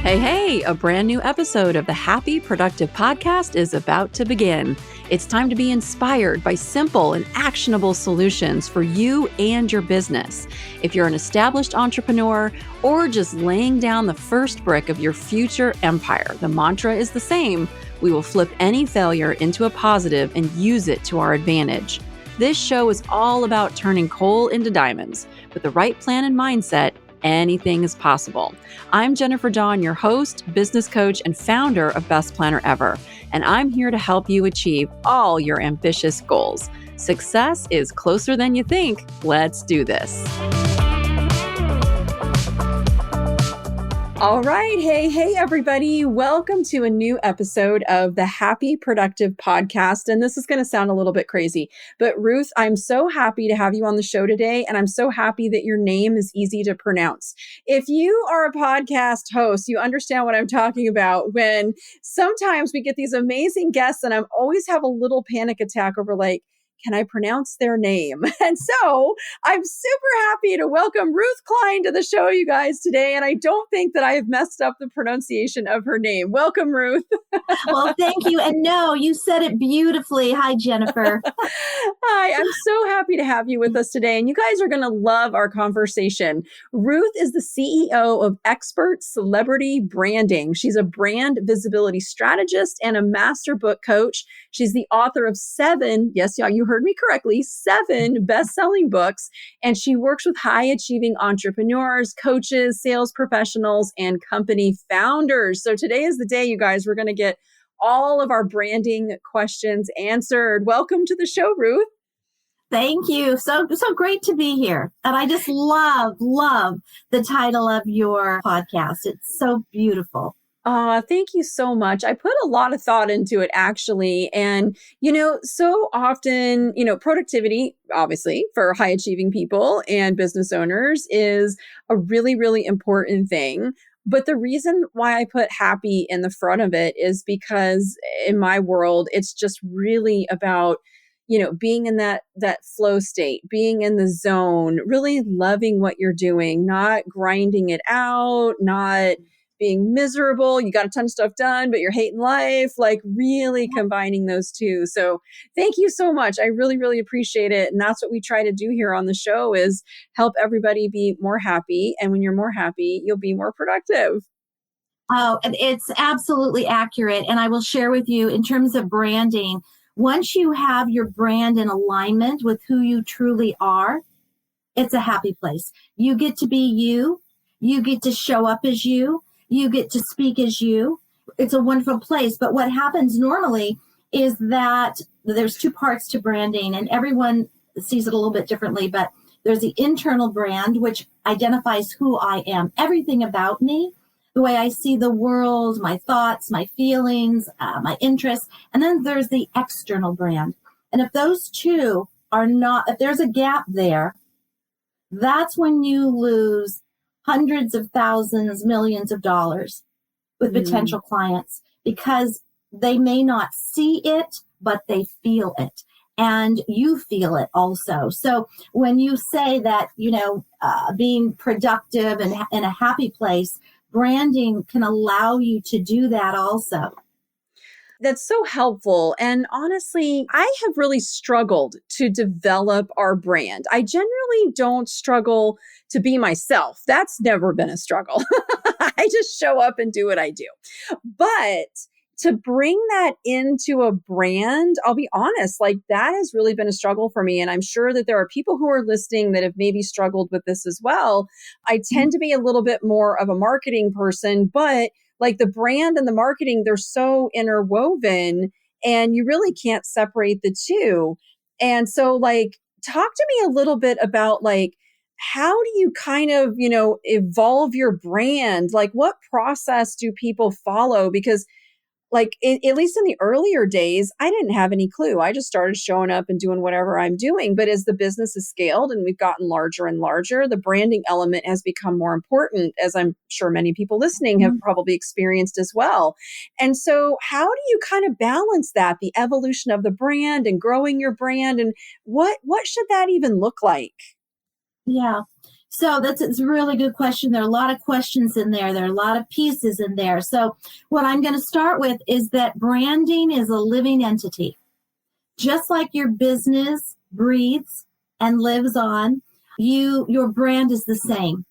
Hey, a brand new episode of the Happy Productive Podcast is about to begin. It's time to be inspired by simple and actionable solutions for you and your business. If you're an established entrepreneur or just laying down the first brick of your future empire, the mantra is the same. We will flip any failure into a positive and use it to our advantage. This show is all about turning coal into diamonds. With the right plan and mindset, anything is possible. I'm Jennifer Dawn, your host, business coach, and founder of Best Planner Ever, and I'm here to help you achieve all your ambitious goals. Success is closer than you think. Let's do this. All right. Hey, everybody. Welcome to a new episode of the Happy Productive Podcast. And this is going to sound a little bit crazy, but Ruth, I'm so happy to have you on the show today. And I'm so happy that your name is easy to pronounce. If you are a podcast host, you understand what I'm talking about when sometimes we get these amazing guests and I'm always have a little panic attack over can I pronounce their name? And so I'm super happy to welcome Ruth Klein to the show, you guys, today. And I don't think that I have messed up the pronunciation of her name. Welcome, Ruth. Well, thank you. And no, you said it beautifully. Hi, Jennifer. Hi, I'm so happy to have you with us today. And you guys are going to love our conversation. Ruth is the CEO of Expert Celebrity Branding. She's a brand visibility strategist and a master book coach. She's the author of 7, yes, y'all, you heard me correctly, 7 best-selling books. And she works with high-achieving entrepreneurs, coaches, sales professionals, and company founders. So today is the day, you guys, we're going to get all of our branding questions answered. Welcome to the show, Ruth. Thank you. So great to be here. And I just love the title of your podcast. It's so beautiful. Thank you so much. I put a lot of thought into it, actually. And, so often, productivity, obviously, for high achieving people and business owners is a really, really important thing. But the reason why I put happy in the front of it is because in my world, it's just really about, being in that flow state, being in the zone, really loving what you're doing, not grinding it out, not being miserable. You got a ton of stuff done, but you're hating life, really combining those two. So thank you so much. I really, really appreciate it. And that's what we try to do here on the show is help everybody be more happy. And when you're more happy, you'll be more productive. Oh, and it's absolutely accurate. And I will share with you in terms of branding, once you have your brand in alignment with who you truly are, it's a happy place. You get to be you. You get to show up as you. You get to speak as you. It's a wonderful place. But what happens normally is that there's 2 parts to branding, and everyone sees it a little bit differently. But there's the internal brand, which identifies who I am, everything about me, the way I see the world, my thoughts, my feelings, my interests. And then there's the external brand. And if those two are not, if there's a gap there, that's when you lose hundreds of thousands, millions of dollars with potential clients because they may not see it, but they feel it. And you feel it also. So when you say that, being productive and in a happy place, branding can allow you to do that also. That's so helpful. And honestly, I have really struggled to develop our brand. I generally don't struggle to be myself. That's never been a struggle. I just show up and do what I do. But to bring that into a brand, I'll be honest, that has really been a struggle for me. And I'm sure that there are people who are listening that have maybe struggled with this as well. I tend to be a little bit more of a marketing person, but the brand and the marketing, they're so interwoven and you really can't separate the two. And so talk to me a little bit about how do you kind of, evolve your brand? What process do people follow? Because at least in the earlier days, I didn't have any clue. I just started showing up and doing whatever I'm doing. But as the business has scaled and we've gotten larger and larger, the branding element has become more important, as I'm sure many people listening have probably experienced as well. And so how do you kind of balance that, the evolution of the brand and growing your brand? And what should that even look like? Yeah. So it's a really good question. There are a lot of questions in there. There are a lot of pieces in there. So what I'm going to start with is that branding is a living entity. Just like your business breathes and lives on, your brand is the same.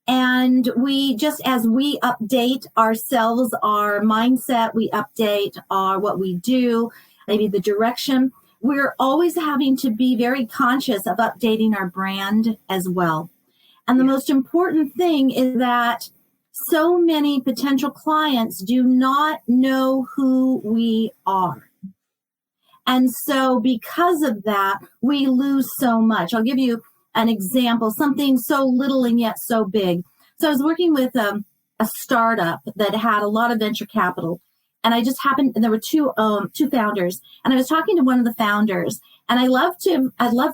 And just as we update ourselves, our mindset, we update what we do, maybe the direction, we're always having to be very conscious of updating our brand as well. And the most important thing is that so many potential clients do not know who we are. And so because of that, we lose so much. I'll give you an example, something so little and yet so big. So I was working with a startup that had a lot of venture capital. And I just happened, and there were two founders, and I was talking to one of the founders, and I'd love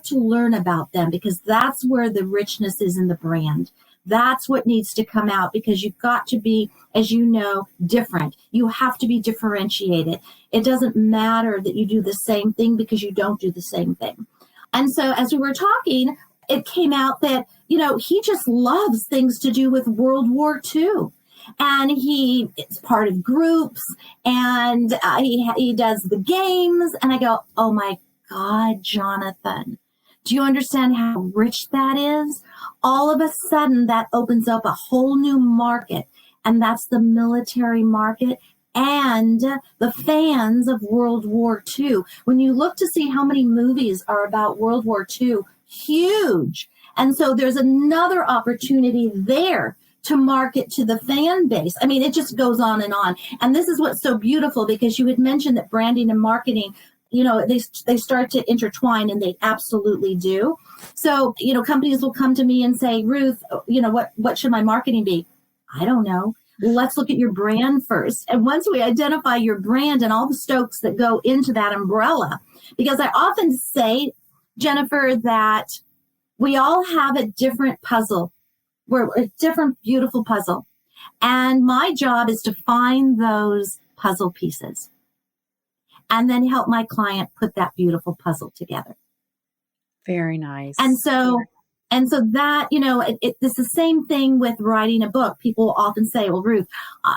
to learn about them, because that's where the richness is in the brand. That's what needs to come out, because you've got to be, as you know, different. You have to be differentiated. It doesn't matter that you do the same thing, because you don't do the same thing. And so as we were talking, it came out that, he just loves things to do with World War II. And he is part of groups, and he does the games. And I go, oh my God, Jonathan, do you understand how rich that is? All of a sudden, that opens up a whole new market, and that's the military market and the fans of World War II. When you look to see how many movies are about World War II, huge. And so there's another opportunity there to market to the fan base. I mean, it just goes on and on. And this is what's so beautiful, because you had mentioned that branding and marketing, they start to intertwine, and they absolutely do. So, companies will come to me and say, Ruth, what should my marketing be? I don't know. Let's look at your brand first. And once we identify your brand and all the strokes that go into that umbrella, because I often say, Jennifer, that we all have a different puzzle. We're a different, beautiful puzzle. And my job is to find those puzzle pieces and then help my client put that beautiful puzzle together. Very nice. And so that, it's the same thing with writing a book. People often say, well, Ruth,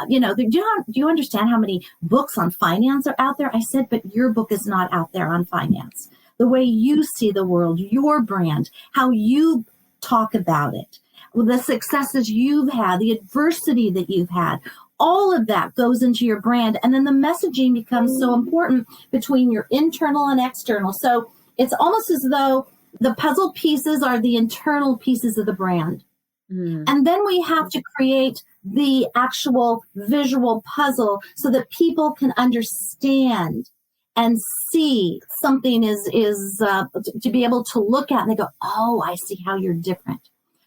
do you understand how many books on finance are out there? I said, but your book is not out there on finance. The way you see the world, your brand, how you talk about it, the successes you've had, the adversity that you've had, all of that goes into your brand. And then the messaging becomes so important between your internal and external. So it's almost as though the puzzle pieces are the internal pieces of the brand. And then we have to create the actual visual puzzle so that people can understand and see something is to be able to look at, and they go, oh, I see how you're different.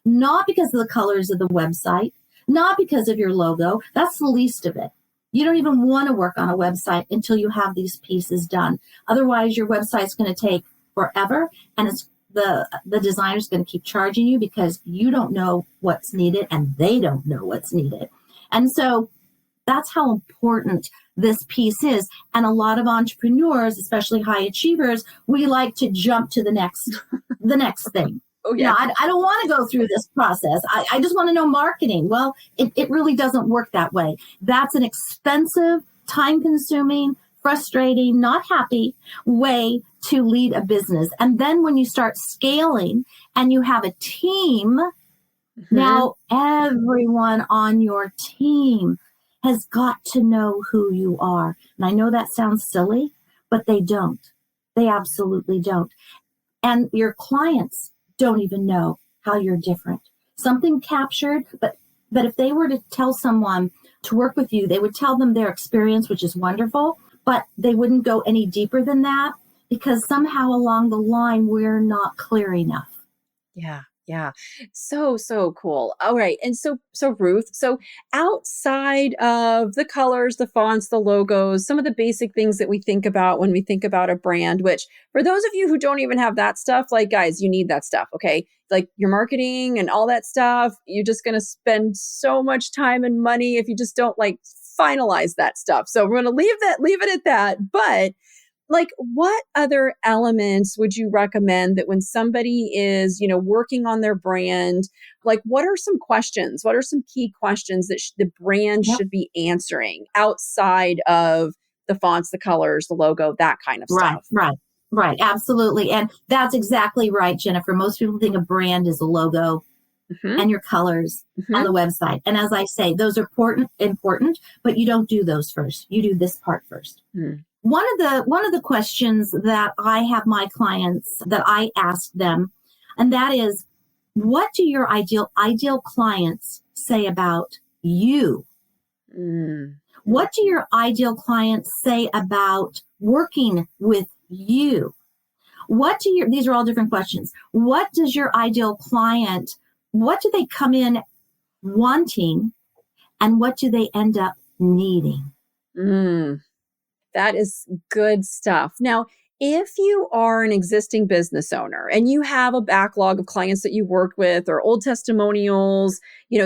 Not because of the colors of the website, not because of your logo. That's the least of it. You don't even want to work on a website until you have these pieces done. Otherwise, your website's going to take forever, and the designer's going to keep charging you because you don't know what's needed and they don't know what's needed. And so that's how important this piece is. And a lot of entrepreneurs, especially high achievers, we like to jump to the next thing. Oh, yeah. I don't want to go through this process. I just want to know marketing. Well, it really doesn't work that way. That's an expensive, time-consuming, frustrating, not happy way to lead a business. And then when you start scaling and you have a team, now everyone on your team has got to know who you are. And I know that sounds silly, but they don't. They absolutely don't. And your clients don't even know how you're different. Something captured, but if they were to tell someone to work with you, they would tell them their experience, which is wonderful, but they wouldn't go any deeper than that because somehow along the line, we're not clear enough. Yeah. Yeah. So cool. All right. And so Ruth, so outside of the colors, the fonts, the logos, some of the basic things that we think about when we think about a brand, which for those of you who don't even have that stuff, like guys, you need that stuff. Okay. Like your marketing and all that stuff, you're just going to spend so much time and money if you just don't like finalize that stuff. So we're going to leave it at that. But like, what other elements would you recommend that when somebody is, working on their brand, like, what are some questions? What are some key questions that the brand Yep. should be answering outside of the fonts, the colors, the logo, that kind of Right, stuff? right. Absolutely. And that's exactly right, Jennifer. Most people think a brand is a logo Hmm. and your colors Hmm. on the website. And as I say, those are important, but you don't do those first. You do this part first. Hmm. One of the questions that I have my clients that I ask them, and that is, what do your ideal clients say about you? Mm. What do your ideal clients say about working with you? These are all different questions. What does your ideal client, what do they come in wanting, and what do they end up needing? Mm. That is good stuff. Now, if you are an existing business owner and you have a backlog of clients that you worked with or old testimonials,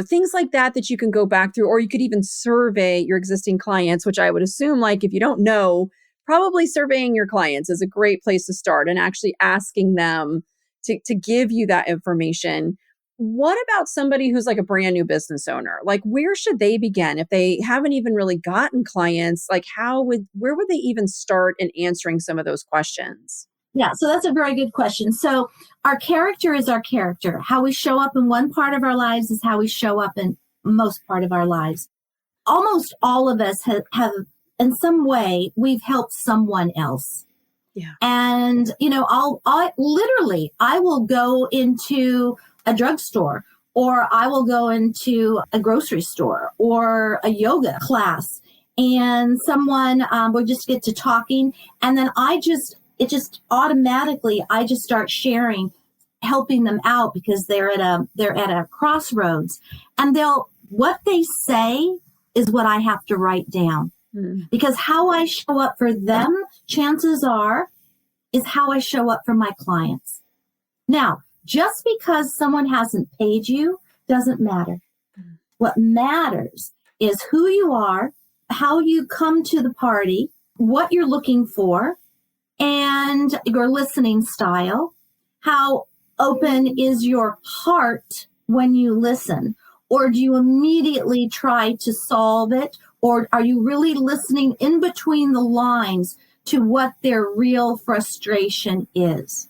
things like that that you can go back through, or you could even survey your existing clients, which I would assume, like, if you don't know, probably surveying your clients is a great place to start and actually asking them to give you that information. What about somebody who's like a brand new business owner? Like, where should they begin if they haven't even really gotten clients? Like, where would they even start in answering some of those questions? Yeah, so that's a very good question. So our character is our character. How we show up in one part of our lives is how we show up in most part of our lives. Almost all of us have in some way, we've helped someone else. Yeah. And, I will go into a drugstore, or I will go into a grocery store or a yoga class, and someone will just get to talking. And then it just automatically, I just start sharing, helping them out because they're at a crossroads, and what they say is what I have to write down. Because how I show up for them, chances are, is how I show up for my clients. Now, just because someone hasn't paid you doesn't matter. What matters is who you are, how you come to the party, what you're looking for, and your listening style. How open is your heart when you listen? Or do you immediately try to solve it? Or are you really listening in between the lines to what their real frustration is?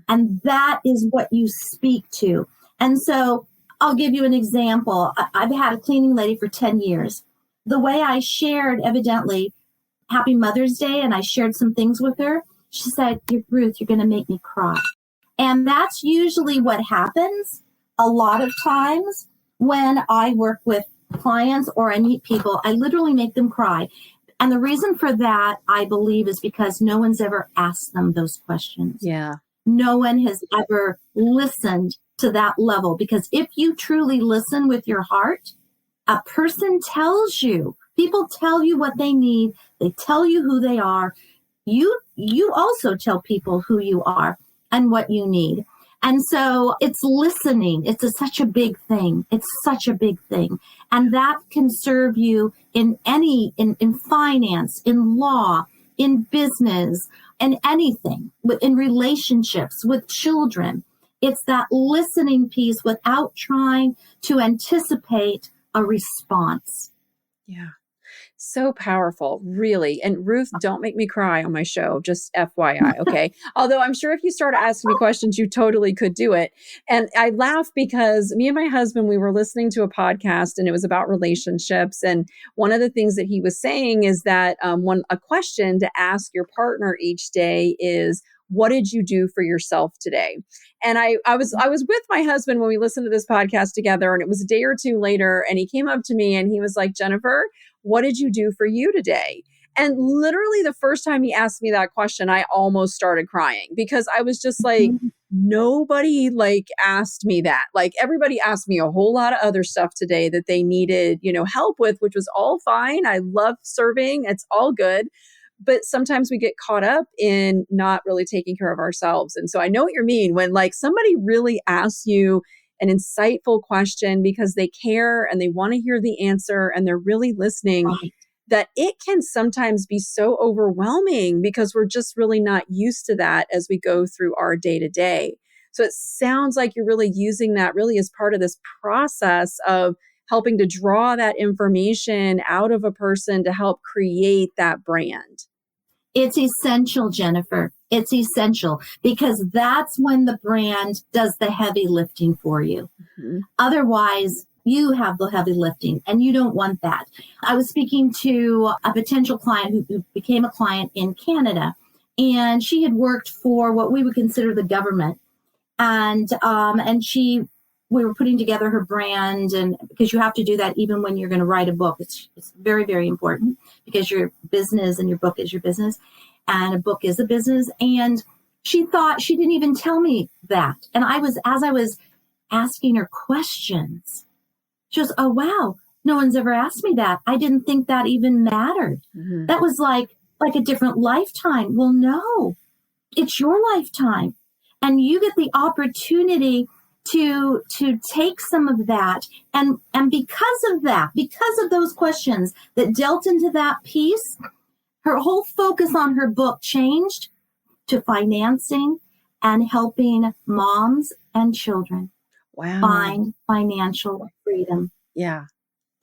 And that is what you speak to. And so I'll give you an example. I've had a cleaning lady for 10 years. The way I shared, evidently, Happy Mother's Day, and I shared some things with her, she said, Ruth, you're going to make me cry. And that's usually what happens a lot of times when I work with clients or I meet people. I literally make them cry. And the reason for that, I believe, is because no one's ever asked them those questions. Yeah. No one has ever listened to that level. Because if you truly listen with your heart, a person tells you, people tell you what they need. They tell you who they are. You also tell people who you are and what you need. And so it's listening. Such a big thing. It's such a big thing. And that can serve you in finance, in law, in business, and anything, in relationships with children. It's that listening piece without trying to anticipate a response. Yeah. So powerful, really. And Ruth, don't make me cry on my show, just FYI, okay? Although I'm sure if you started asking me questions, you totally could do it. And I laugh because me and my husband, we were listening to a podcast and it was about relationships. And one of the things that he was saying is that a question to ask your partner each day is, what did you do for yourself today? And I was with my husband when we listened to this podcast together, and it was a day or two later, and he came up to me and he was like, Jennifer, what did you do for you today? And literally the first time he asked me that question, I almost started crying because I was just like, nobody asked me that. Like, everybody asked me a whole lot of other stuff today that they needed, help with, which was all fine. I love serving. It's all good. But sometimes we get caught up in not really taking care of ourselves. And so I know what you mean when somebody really asks you an insightful question because they care and they want to hear the answer and they're really listening. Right. that it can sometimes be so overwhelming because we're just really not used to that as we go through our day to day. So it sounds like you're really using that really as part of this process of helping to draw that information out of a person to help create that brand. It's essential, Jennifer. It's essential because that's when the brand does the heavy lifting for you. Mhm. Otherwise, you have the heavy lifting and you don't want that. I was speaking to a potential client who became a client in Canada, and she had worked for what we would consider the government. And we were putting together her brand, and because you have to do that even when you're going to write a book, it's very, very important because your business and your book is your business, and a book is a business. And she thought she didn't even tell me that. And as I was asking her questions, she goes, "Oh wow, no one's ever asked me that. I didn't think that even mattered. Mhm. That was like a different lifetime." Well, no, it's your lifetime. And you get the opportunity to take some of that. And because of that, because of those questions that dealt into that piece, her whole focus on her book changed to financing and helping moms and children Wow. find financial freedom. Yeah.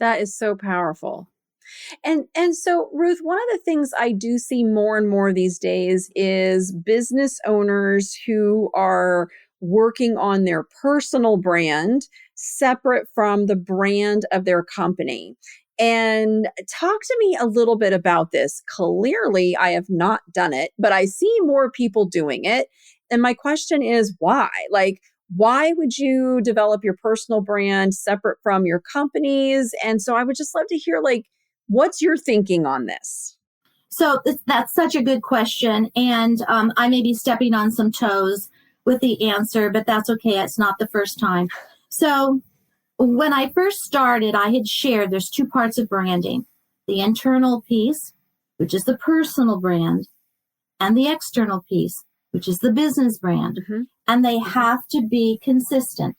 That is so powerful. And so Ruth, one of the things I do see more and more these days is business owners who are working on their personal brand separate from the brand of their company. And talk to me a little bit about this. Clearly, I have not done it, but I see more people doing it. And my question is why? Like, why would you develop your personal brand separate from your company's? And so I would just love to hear, like, what's your thinking on this? So that's such a good question. And I may be stepping on some toes with the answer, but that's okay. It's not the first time. So when I first started, I had shared there's two parts of branding: the internal piece, which is the personal brand, and the external piece, which is the business brand. Mhm. And they have to be consistent.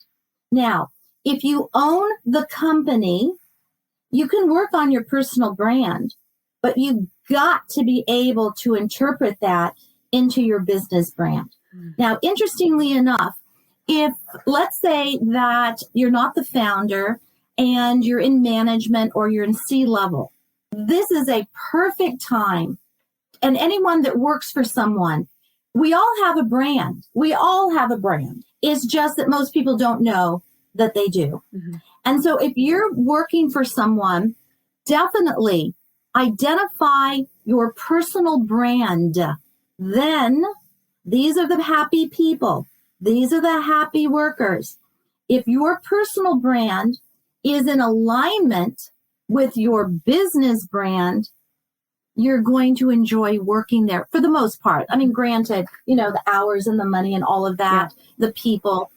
Now, if you own the company, you can work on your personal brand, but you've got to be able to interpret that into your business brand. Mm. Now, interestingly enough, if let's say that you're not the founder and you're in management or you're in C-level, this is a perfect time. And anyone that works for someone, we all have a brand. We all have a brand. It's just that most people don't know that they do. Mhm. And so if you're working for someone, definitely identify your personal brand. Then these are the happy people. These are the happy workers. If your personal brand is in alignment with your business brand, you're going to enjoy working there for the most part. I mean, granted, the hours and the money and all of that, the people.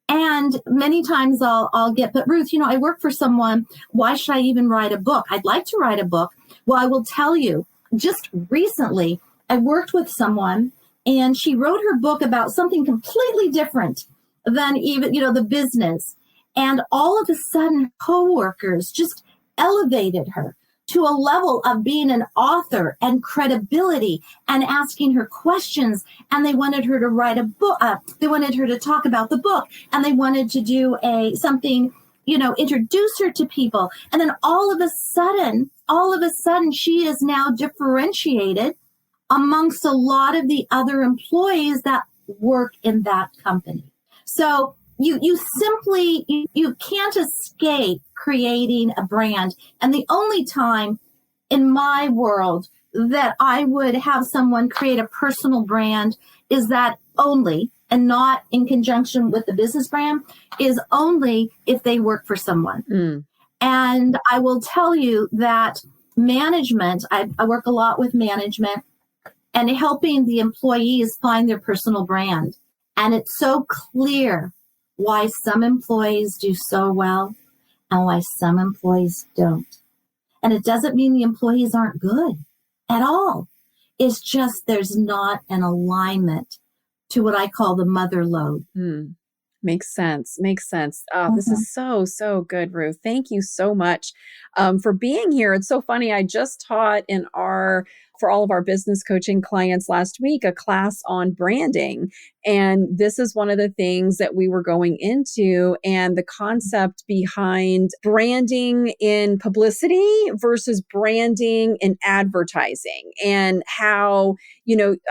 And many times I'll get, "But Ruth, I work for someone. Why should I even write a book? I'd like to write a book." Well, I will tell you, just recently, I worked with someone and she wrote her book about something completely different than even, the business. And all of a sudden, coworkers just elevated her to a level of being an author and credibility and asking her questions. And they wanted her to write a book. They wanted her to talk about the book, and they wanted to do something, introduce her to people. And then all of a sudden, she is now differentiated amongst a lot of the other employees that work in that company. So you simply can't escape creating a brand. And the only time in my world that I would have someone create a personal brand is that only, and not in conjunction with the business brand, is only if they work for someone. Mm. And I will tell you that management, I work a lot with management and helping the employees find their personal brand. And it's so clear why some employees do so well and why some employees don't. And it doesn't mean the employees aren't good at all. It's just there's not an alignment to what I call the mother lode. Mm. Makes sense. Makes sense. This Mhm. is so, so good, Ruth. Thank you so much for being here. It's so funny. I just taught for all of our business coaching clients last week, a class on branding. And this is one of the things that we were going into, and the concept behind branding in publicity versus branding in advertising, and how,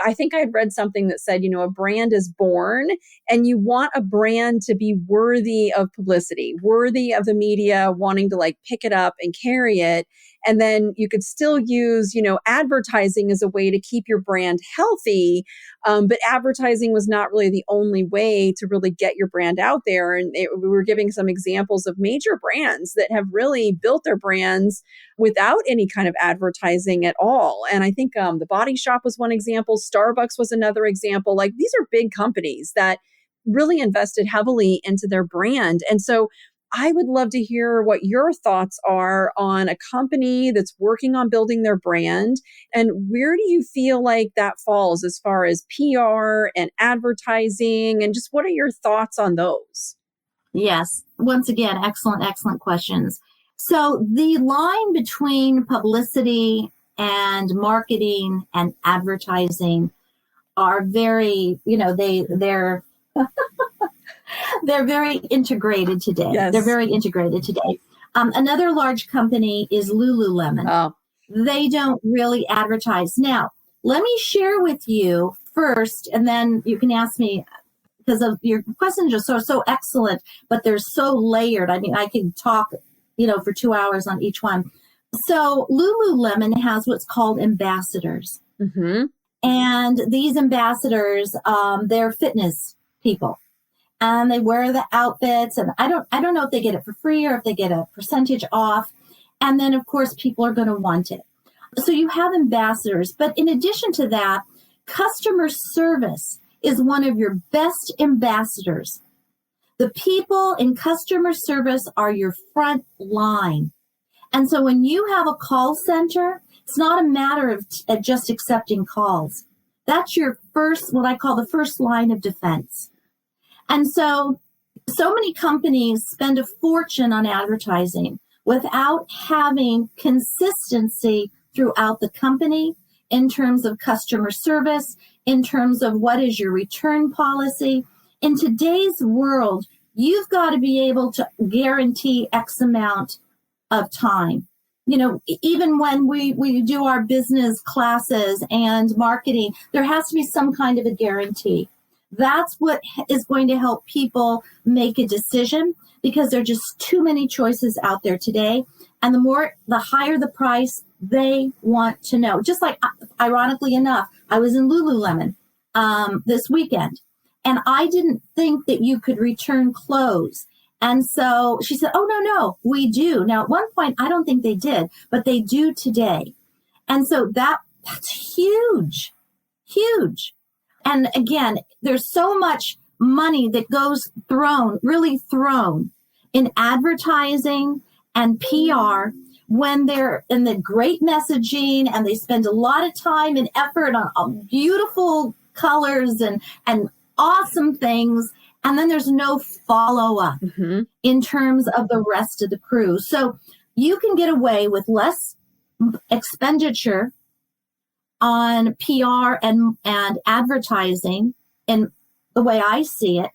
I think I'd read something that said, a brand is born, and you want a brand to be worthy of publicity, worthy of the media wanting to like pick it up and carry it. And then you could still use, advertising as a way to keep your brand healthy. But advertising was not really the only way to really get your brand out there. And we were giving some examples of major brands that have really built their brands without any kind of advertising at all. And I think the Body Shop was one example. Starbucks was another example. Like, these are big companies that really invested heavily into their brand. And so I would love to hear what your thoughts are on a company that's working on building their brand, and where do you feel like that falls as far as PR and advertising, and just what are your thoughts on those? Yes. Once again, excellent, excellent questions. So the line between publicity and marketing and advertising are very, they're very integrated today. They're Yes. very integrated today. Another large company is Lululemon. Oh, They don't really advertise. Now, let me share with you first, and then you can ask me, because of your questions are so excellent, but they're so layered. I mean, I could talk, for 2 hours on each one. So Lululemon has what's called ambassadors. mm-hmm. And these ambassadors, they're fitness people. And they wear the outfits, and I don't know if they get it for free or if they get a percentage off. And then, of course, people are going to want it. So you have ambassadors. But in addition to that, customer service is one of your best ambassadors. The people in customer service are your front line. And so when you have a call center, it's not a matter of just accepting calls. That's your first, what I call the first line of defense. And so many companies spend a fortune on advertising without having consistency throughout the company in terms of customer service, in terms of what is your return policy. In today's world, you've got to be able to guarantee X amount of time. Even when we do our business classes and marketing, there has to be some kind of a guarantee. That's what is going to help people make a decision, because there are just too many choices out there today. And the higher the price, they want to know. Just like, ironically enough, I was in Lululemon this weekend, and I didn't think that you could return clothes. And so she said, oh, no, we do. Now, at one point, I don't think they did, but they do today. And so that's huge, huge. And again, there's so much money that goes really thrown in advertising and PR when they're in the great messaging, and they spend a lot of time and effort on beautiful colors and awesome things. And then there's no follow-up in terms of the rest of the crew. So you can get away with less expenditure on PR and advertising, and the way I see it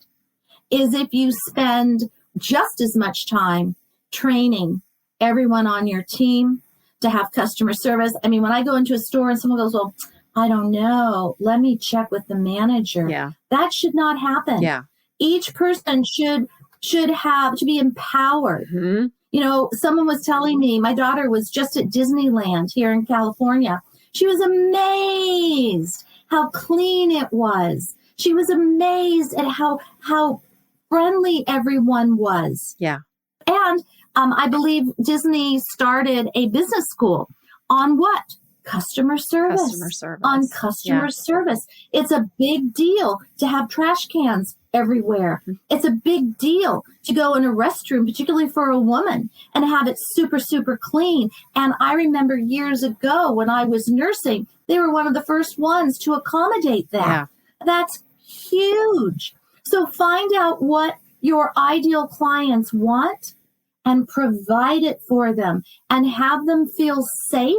is if you spend just as much time training everyone on your team to have customer service. I mean, when I go into a store and someone goes, well, I don't know, let me check with the manager. Yeah. That should not happen. Yeah. Each person should be empowered. Someone was telling me, my daughter was just at Disneyland here in California. She was amazed how clean it was. She was amazed at how friendly everyone was. Yeah. And I believe Disney started a business school on what? Customer service. On customer service. It's a big deal to have trash cans everywhere. It's a big deal to go in a restroom, particularly for a woman, and have it super, super clean. And I remember years ago when I was nursing, they were one of the first ones to accommodate that. Yeah. That's huge. So find out what your ideal clients want and provide it for them and have them feel safe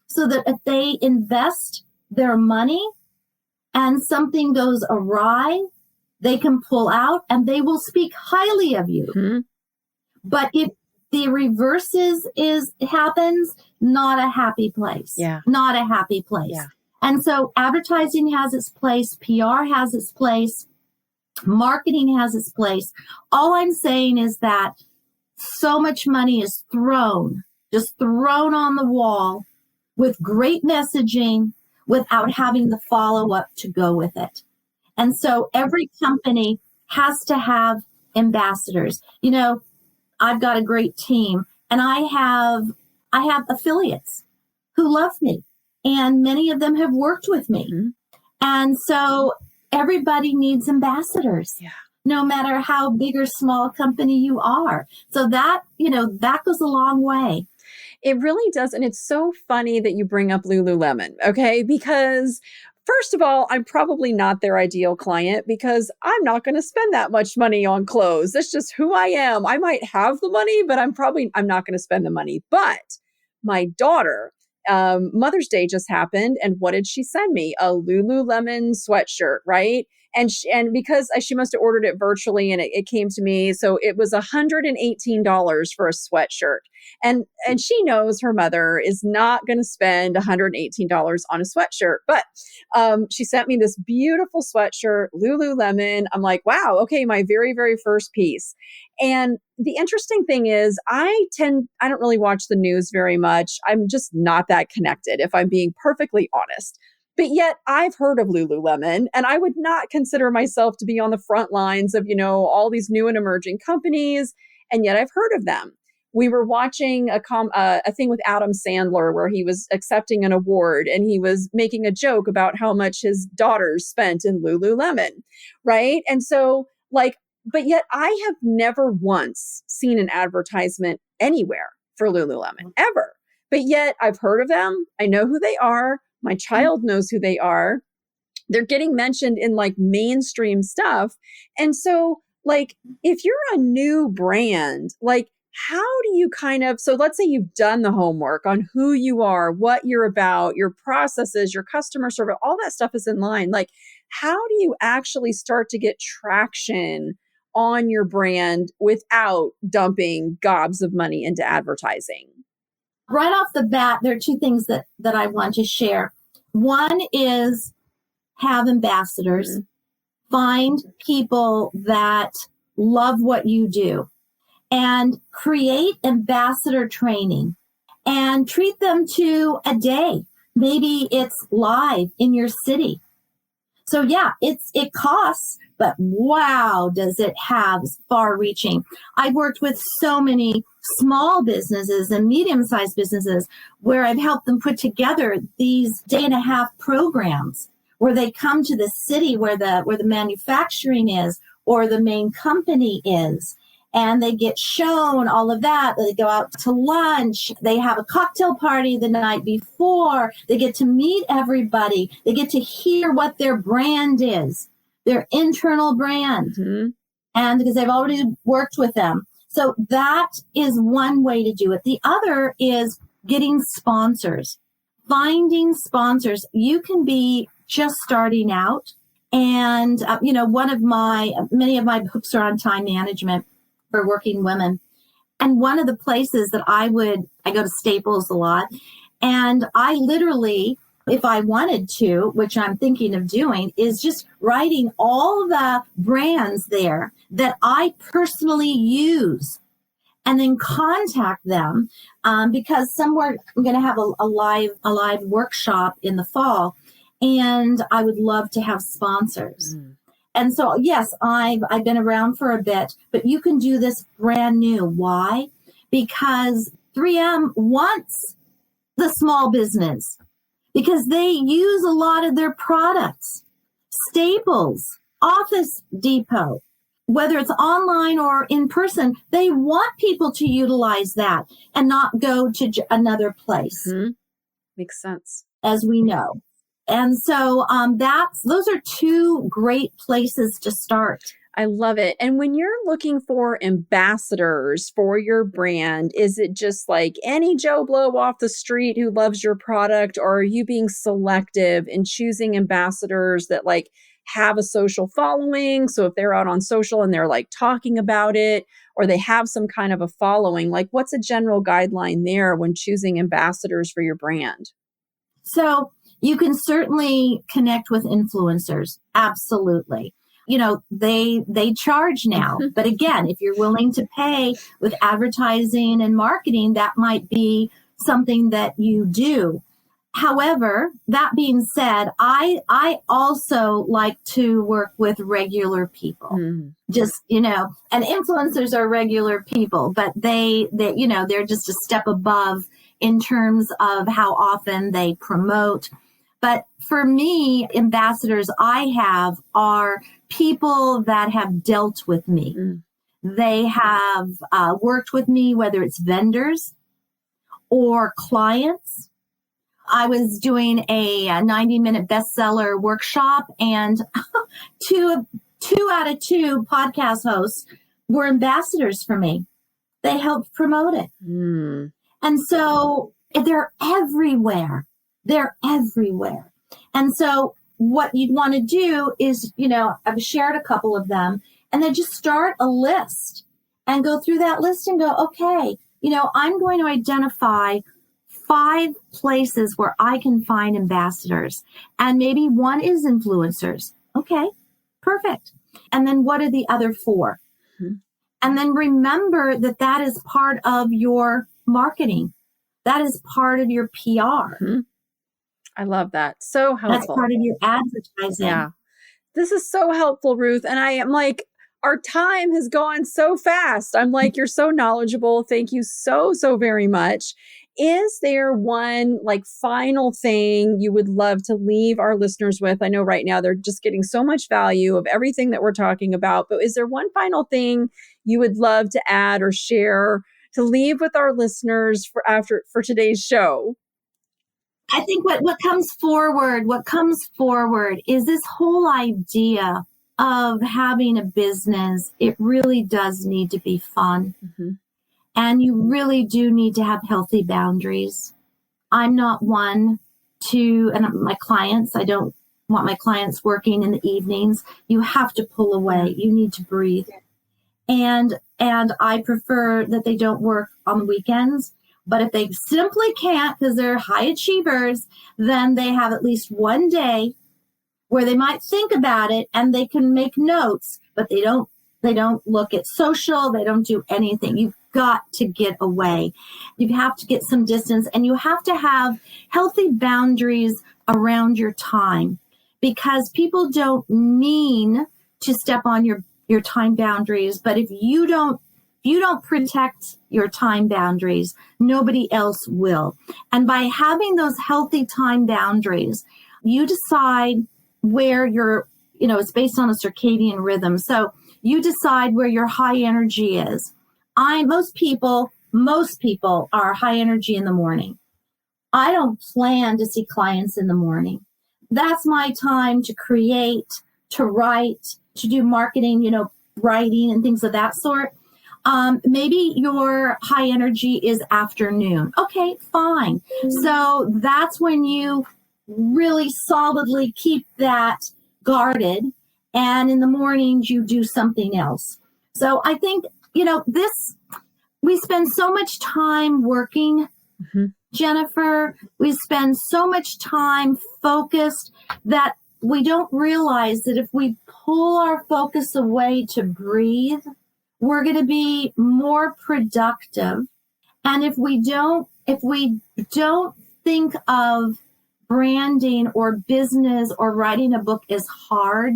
so that if they invest their money and something goes awry, they can pull out and they will speak highly of you. Mm-hmm. But if the reverse happens, not a happy place. Yeah. Not a happy place. Yeah. And so advertising has its place, PR has its place, marketing has its place. All I'm saying is that so much money is just thrown on the wall with great messaging without having the follow-up to go with it. And so every company has to have ambassadors. You know, I've got a great team, and I have affiliates who love me, and many of them have worked with me. Mm-hmm. And so everybody needs ambassadors. Yeah. No matter how big or small company you are. So that, that goes a long way. It really does. And it's so funny that you bring up Lululemon, okay? Because first of all, I'm probably not their ideal client because I'm not going to spend that much money on clothes. That's just who I am. I might have the money, but I'm not going to spend the money. But my daughter, Mother's Day just happened. And what did she send me? A Lululemon sweatshirt, right? And because she must have ordered it virtually and it came to me. So it was $118 for a sweatshirt. And she knows her mother is not going to spend $118 on a sweatshirt. But she sent me this beautiful sweatshirt, Lululemon. I'm like, wow, okay, my very, very first piece. And the interesting thing is I don't really watch the news very much. I'm just not that connected, if I'm being perfectly honest. But yet I've heard of Lululemon, and I would not consider myself to be on the front lines of, all these new and emerging companies. And yet I've heard of them. We were watching a thing with Adam Sandler where he was accepting an award and he was making a joke about how much his daughters spent in Lululemon, right? And so but yet I have never once seen an advertisement anywhere for Lululemon, ever. But yet I've heard of them. I know who they are. My child knows who they are. They're getting mentioned in mainstream stuff. And so if you're a new brand, how do you so let's say you've done the homework on who you are, what you're about, your processes, your customer service, all that stuff is in line. How do you actually start to get traction on your brand without dumping gobs of money into advertising? Right off the bat, there are two things that I want to share. One is have ambassadors. Mm-hmm. Find people that love what you do and create ambassador training and treat them to a day. Maybe it's live in your city. So yeah, it costs, but wow, does it have far reaching. I've worked with so many small businesses and medium-sized businesses where I've helped them put together these day-and-a-half programs where they come to the city where the manufacturing is or the main company is. And they get shown all of that. They go out to lunch. They have a cocktail party the night before. They get to meet everybody. They get to hear what their brand is, their internal brand. Mm-hmm. And because they've already worked with them. So that is one way to do it. The other is getting sponsors, finding sponsors. You can be just starting out. And, many of my books are on time management for working women. And one of the places that I go to Staples a lot. And I literally, if I wanted to, which I'm thinking of doing, is just writing all the brands there that I personally use and then contact them because somewhere I'm going to have a live workshop in the fall. And I would love to have sponsors. Mm. And so, yes, I've been around for a bit, but you can do this brand new. Why? Because 3M wants the small business because they use a lot of their products. Staples, Office Depot, whether it's online or in person, they want people to utilize that and not go to another place. Mm-hmm. Makes sense. As we know. And so those are two great places to start. I love it. And when you're looking for ambassadors for your brand, is it just like any Joe Blow off the street who loves your product? Or are you being selective in choosing ambassadors that like have a social following? So if they're out on social and they're like talking about it, or they have some kind of a following, like what's a general guideline there when choosing ambassadors for your brand? So you can certainly connect with influencers. Absolutely. They charge now. But again, if you're willing to pay with advertising and marketing, that might be something that you do. However, that being said, I also like to work with regular people. Just, and influencers are regular people, but they're just a step above in terms of how often they promote. But for me, ambassadors I have are people that have dealt with me. They have worked with me, whether it's vendors or clients. I was doing a 90-minute bestseller workshop, and two out of two podcast hosts were ambassadors for me. They helped promote it. And so they're everywhere. They're everywhere. And so what you'd want to do is, I've shared a couple of them, and then just start a list and go through that list and go, okay, I'm going to identify 5 places where I can find ambassadors. And maybe one is influencers. Okay, perfect. And then what are the other 4? And then remember that is part of your marketing. That is part of your PR. I love that. So helpful. That's part of your advertising. Yeah. This is so helpful, Ruth. And I am like, our time has gone so fast. I'm like, you're so knowledgeable. Thank you so very much. Is there one like final thing you would love to leave our listeners with? I know right now they're just getting so much value of everything that we're talking about, but is there one final thing you would love to add or share to leave with our listeners for today's show? I think what comes forward is this whole idea of having a business. It really does need to be fun. And you really do need to have healthy boundaries. I'm not one and my clients, I don't want my clients working in the evenings. You have to pull away. You need to breathe. And I prefer that they don't work on the weekends. But if they simply can't because they're high achievers, then they have at least one day where they might think about it and they can make notes, but they don't look at social. They don't do anything. You've got to get away. You have to get some distance, and you have to have healthy boundaries around your time, because people don't mean to step on your time boundaries. But if you don't protect your time boundaries, nobody else will. And by having those healthy time boundaries, you decide where it's based on a circadian rhythm. So you decide where your high energy is. Most people are high energy in the morning. I don't plan to see clients in the morning. That's my time to create, to write, to do marketing, writing and things of that sort. Maybe your high energy is afternoon. Okay, fine. So that's when you really solidly keep that guarded. And in the mornings, you do something else. So I think, we spend so much time working, Jennifer. We spend so much time focused that we don't realize that if we pull our focus away to breathe, we're going to be more productive. And if we don't think of branding or business or writing a book as hard,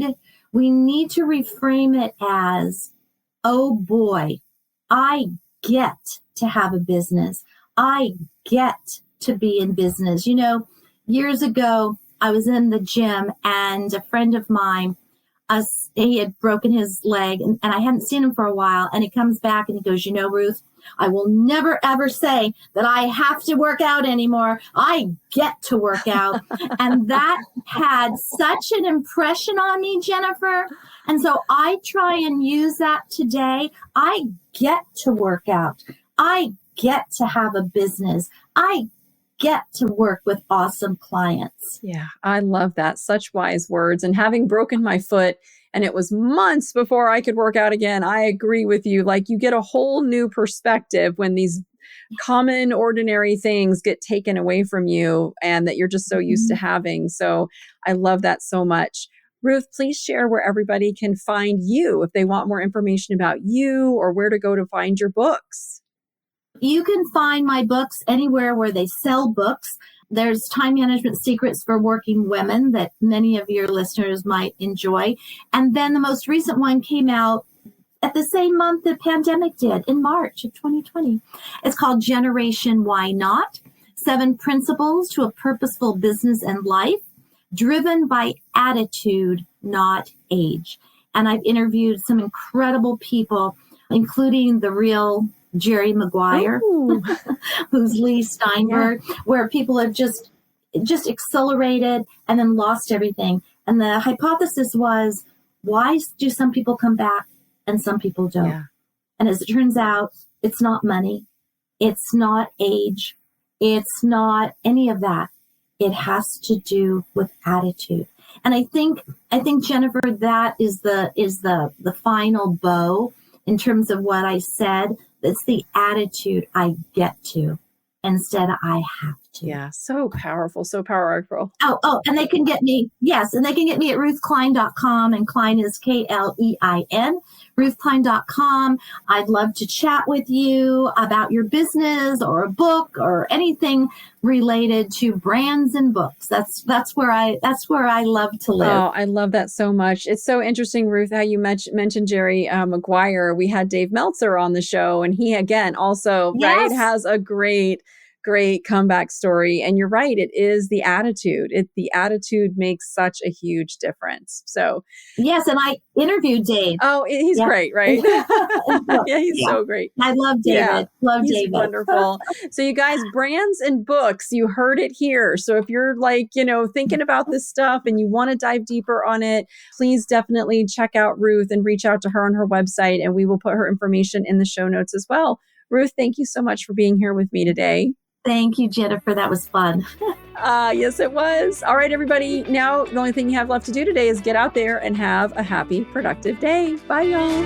we need to reframe it as, oh boy, I get to have a business. I get to be in business. Years ago, I was in the gym and a friend of mine he had broken his leg, and I hadn't seen him for a while. And he comes back and he goes, Ruth, I will never, ever say that I have to work out anymore. I get to work out. And that had such an impression on me, Jennifer. And so I try and use that today. I get to work out. I get to have a business. I get to work with awesome clients. Yeah, I love that. Such wise words. And having broken my foot, and it was months before I could work out again, I agree with you. Like, you get a whole new perspective when these common, ordinary things get taken away from you and that you're just so used to having. So I love that so much. Ruth, please share where everybody can find you if they want more information about you or where to go to find your books. You can find my books anywhere where they sell books. There's Time Management Secrets for Working Women that many of your listeners might enjoy. And then the most recent one came out at the same month the pandemic did, in March of 2020. It's called Generation Why Not? 7 Principles to a Purposeful Business and Life, driven by attitude, not age. And I've interviewed some incredible people, including the real Jerry Maguire, who's Lee Steinberg, where people have just accelerated and then lost everything. And the hypothesis was, why do some people come back and some people don't? Yeah. And as it turns out, it's not money. It's not age. It's not any of that. It has to do with attitude. And I think Jennifer, that is the final bow in terms of what I said. It's the attitude I get to instead of I have to. Yeah, so powerful, so powerful. Oh, and they can get me, yes, and they can get me at ruthklein.com, and Klein is Klein, ruthklein.com. I'd love to chat with you about your business or a book or anything related to brands and books. That's where I love to live. Oh, I love that so much. It's so interesting, Ruth, how you mentioned Jerry Maguire. We had Dave Meltzer on the show, and he again also right has a great comeback story. And you're right, it is the attitude. The attitude makes such a huge difference. So yes, and I interviewed Dave. Oh, he's great, right? Yeah, he's so great. I love David. Yeah, he's David. Wonderful. So you guys, brands and books, you heard it here. So if you're thinking about this stuff and you want to dive deeper on it, please definitely check out Ruth and reach out to her on her website, and we will put her information in the show notes as well. Ruth, thank you so much for being here with me today. Thank you, Jennifer. That was fun. Yes, it was. All right, everybody. Now, the only thing you have left to do today is get out there and have a happy, productive day. Bye, y'all.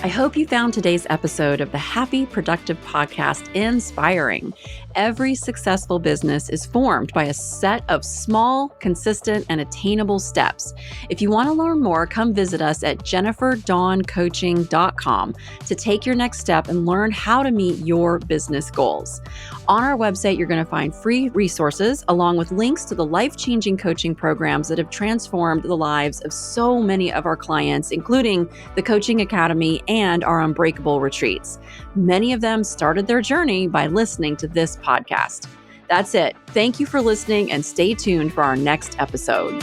I hope you found today's episode of the Happy Productive Podcast inspiring. Every successful business is formed by a set of small, consistent, and attainable steps. If you want to learn more, come visit us at jenniferdawncoaching.com to take your next step and learn how to meet your business goals. On our website, you're going to find free resources along with links to the life-changing coaching programs that have transformed the lives of so many of our clients, including the Coaching Academy and our Unbreakable retreats. Many of them started their journey by listening to this podcast. That's it. Thank you for listening, and stay tuned for our next episode.